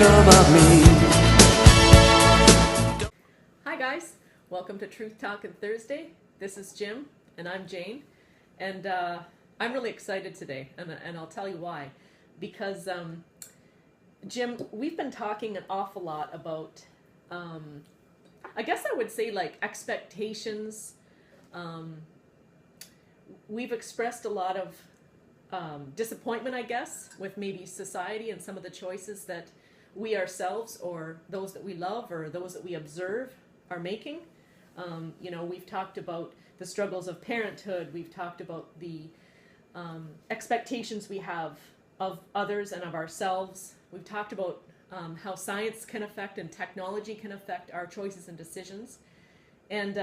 come of me. Hi guys, welcome to Truth Talkin Thursday. This is Jim and I'm Jane, and I'm really excited today, and I'll tell you why. Because Jim, we've been talking an awful lot about, I guess I would say, like, expectations. We've expressed a lot of disappointment, I guess, with maybe society and some of the choices that we ourselves or those that we love or those that we observe are making. We've talked about the struggles of parenthood. We've talked about the expectations we have of others and of ourselves. We've talked about how science can affect and technology can affect our choices and decisions. And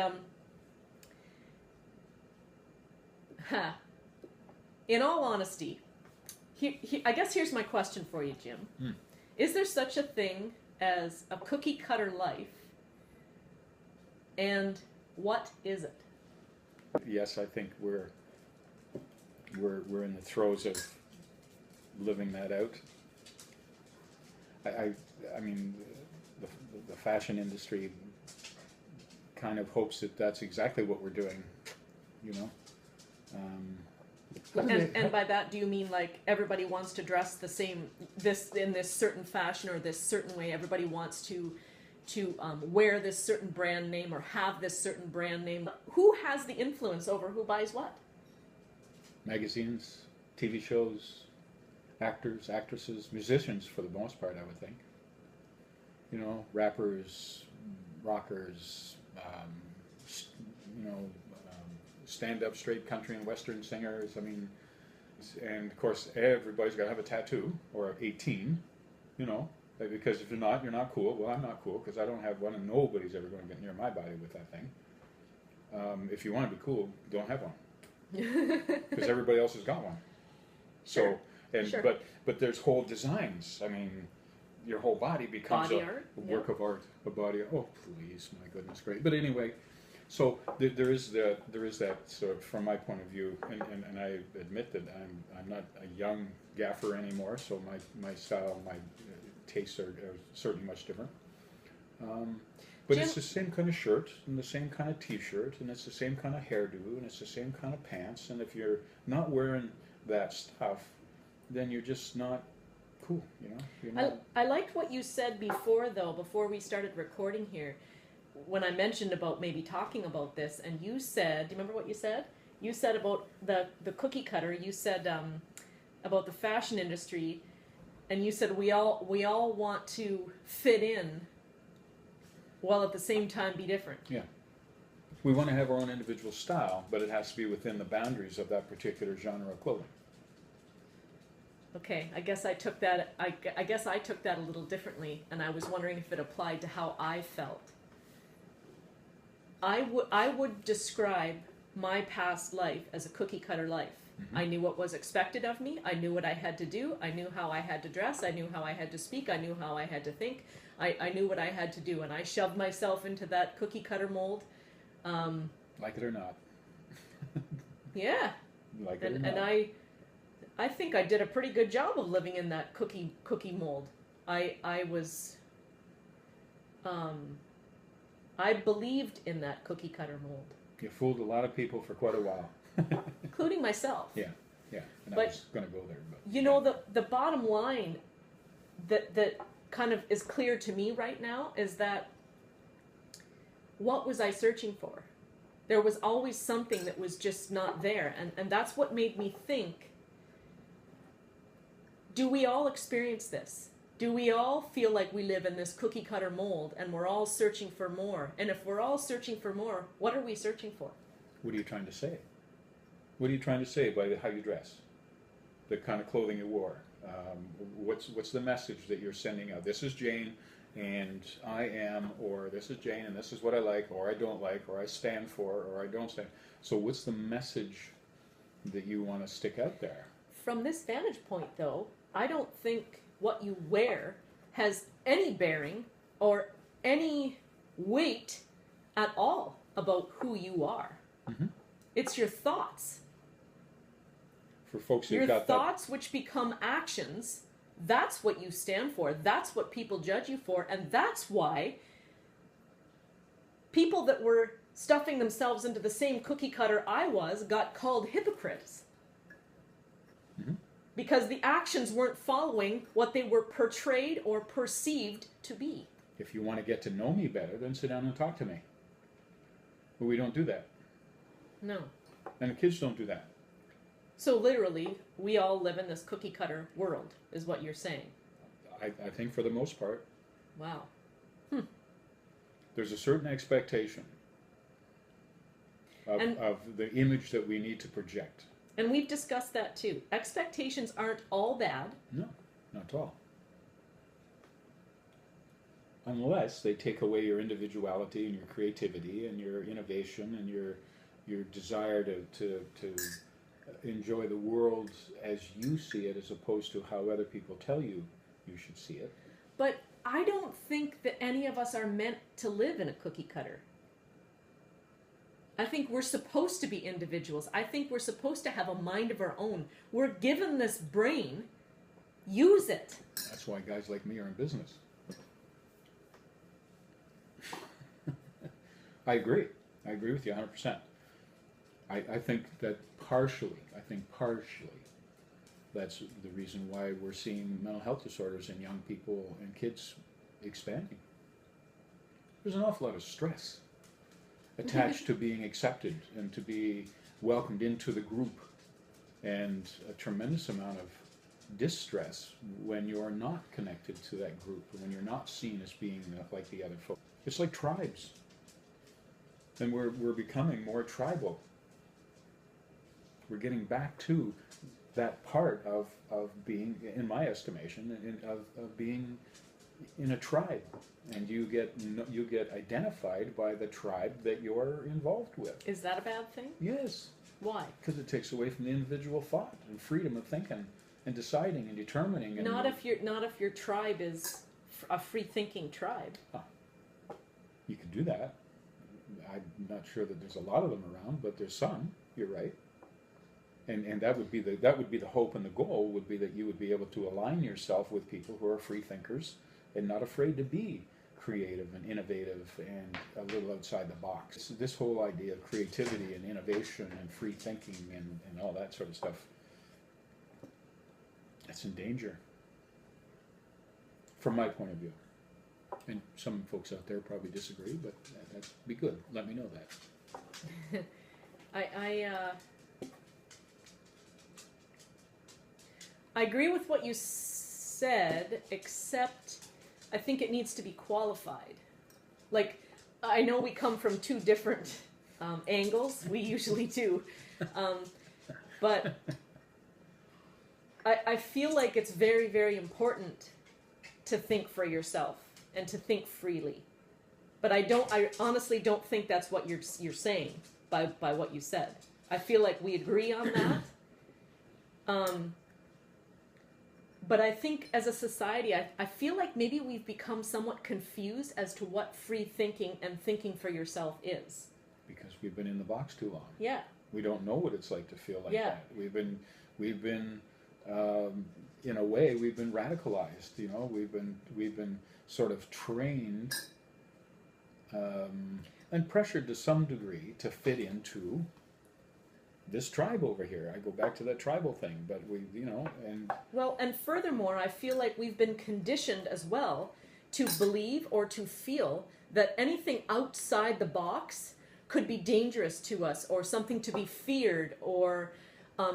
in all honesty, I guess here's my question for you, Jim. Is there such a thing as a cookie cutter life? And what is it? Yes, I think we're in the throes of living that out. I mean, the fashion industry kind of hopes that that's exactly what we're doing, you know. And by that, do you mean like everybody wants to dress the same, in this certain fashion or this certain way? Everybody wants to wear this certain brand name or have this certain brand name. Who has the influence over who buys what? Magazines, TV shows, actors, actresses, musicians, for the most part, I would think. You know, rappers, rockers, stand-up straight country and western singers. I mean, and of course everybody's got to have a tattoo or 18, you know, because if you're not, you're not cool. Well, I'm not cool because I don't have one, and nobody's ever going to get near my body with that thing. If you want to be cool, don't have one, because everybody else has got one. Sure. So, but there's whole designs. I mean, your whole body becomes body a work of art, a body. Oh, please, my goodness, great. But anyway. So there is that sort of, from my point of view, and I admit that I'm not a young gaffer anymore. So my style, my tastes are certainly much different. But Jim, it's the same kind of shirt and the same kind of T-shirt and it's the same kind of hairdo and it's the same kind of pants. And if you're not wearing that stuff, then you're just not cool. You know. You're not... I liked what you said before we started recording here. When I mentioned about maybe talking about this, and you said, do you remember what you said? You said about the cookie cutter. You said about the fashion industry, and you said we all want to fit in, while at the same time be different. Yeah, we want to have our own individual style, but it has to be within the boundaries of that particular genre of clothing. Okay, I guess I took that. I guess I took that a little differently, and I was wondering if it applied to how I felt. I would describe my past life as a cookie cutter life. Mm-hmm. I knew what was expected of me. I knew what I had to do. I knew how I had to dress. I knew how I had to speak. I knew how I had to think. I knew what I had to do, and I shoved myself into that cookie cutter mold. Like it or not. Yeah. Like it or not. And I think I did a pretty good job of living in that cookie mold. I was. I believed in that cookie cutter mold. You fooled a lot of people for quite a while. Including myself. Yeah. And but, I was going to go there. But, you know, the bottom line that kind of is clear to me right now is that what was I searching for? There was always something that was just not there. And that's what made me think, do we all experience this? Do we all feel like we live in this cookie cutter mold and we're all searching for more? And if we're all searching for more, what are we searching for? What are you trying to say? What are you trying to say by how you dress? The kind of clothing you wore? What's the message that you're sending out? This is Jane and I am, or this is Jane and this is what I like, or I don't like, or I stand for, or I don't stand. So what's the message that you want to stick out there? From this vantage point, though, I don't think what you wear has any bearing or any weight at all about who you are. Mm-hmm. It's your thoughts. For folks who've Your got thoughts which become actions That's what you stand for. That's what people judge you for. And that's why people that were stuffing themselves into the same cookie cutter I was got called hypocrites. Mm-hmm. Because the actions weren't following what they were portrayed or perceived to be. If you want to get to know me better, then sit down and talk to me. But we don't do that. No. And the kids don't do that. So literally, we all live in this cookie cutter world, is what you're saying. I think for the most part. Wow. There's a certain expectation of the image that we need to project. And we've discussed that too. Expectations aren't all bad. No, not at all. Unless they take away your individuality and your creativity and your innovation and your desire to enjoy the world as you see it, as opposed to how other people tell you you should see it. But I don't think that any of us are meant to live in a cookie cutter. I think we're supposed to be individuals. I think we're supposed to have a mind of our own. We're given this brain. Use it. That's why guys like me are in business. I agree. I agree with you 100%. I think that partially, that's the reason why we're seeing mental health disorders in young people and kids expanding. There's an awful lot of stress attached to being accepted and to be welcomed into the group, and a tremendous amount of distress when you're not connected to that group, when you're not seen as being like the other folk. It's like tribes. And we're becoming more tribal. We're getting back to that part of being, in my estimation, of being in a tribe, and you get identified by the tribe that you're involved with. Is that a bad thing? Yes. Why? Because it takes away from the individual thought and freedom of thinking and deciding and determining. And not if your tribe is a free thinking tribe. You can do that. I'm not sure that there's a lot of them around, but there's some. You're right. And that would be the hope, and the goal would be that you would be able to align yourself with people who are free thinkers and not afraid to be creative and innovative and a little outside the box. This whole idea of creativity and innovation and free thinking and all that sort of stuff, that's in danger from my point of view. And some folks out there probably disagree, but that'd be good. Let me know that. I agree with what you said, except I think it needs to be qualified. Like, I know we come from two different angles. We usually do. But I feel like it's very, very important to think for yourself and to think freely. But I honestly don't think that's what you're saying by what you said. I feel like we agree on that. But I think as a society, I feel like maybe we've become somewhat confused as to what free thinking and thinking for yourself is. Because we've been in the box too long. Yeah. We don't know what it's like to feel like that. We've been in a way, we've been radicalized. You know, we've been sort of trained and pressured to some degree to fit into this tribe over here. I go back to that tribal thing, but and furthermore, I feel like we've been conditioned as well to believe or to feel that anything outside the box could be dangerous to us, or something to be feared, or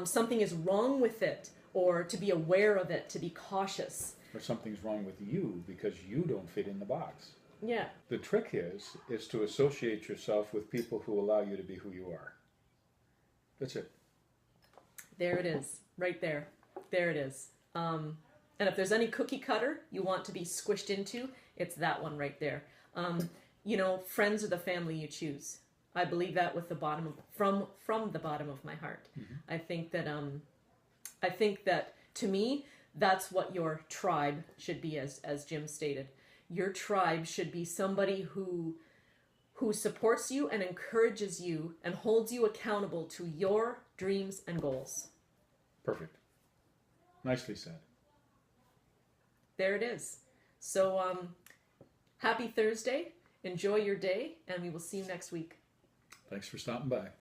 something is wrong with it, or to be aware of it, to be cautious. Or something's wrong with you because you don't fit in the box. Yeah. The trick is to associate yourself with people who allow you to be who you are. That's it. There it is. Right there. There it is. And if there's any cookie cutter you want to be squished into, it's that one right there. Friends are the family you choose. I believe that with from the bottom of my heart. Mm-hmm. I think that to me, that's what your tribe should be, as Jim stated. Your tribe should be somebody who supports you and encourages you and holds you accountable to your dreams and goals. Perfect. Nicely said. there it is. So happy Thursday. Enjoy your day, and we will see you next week. Thanks for stopping by.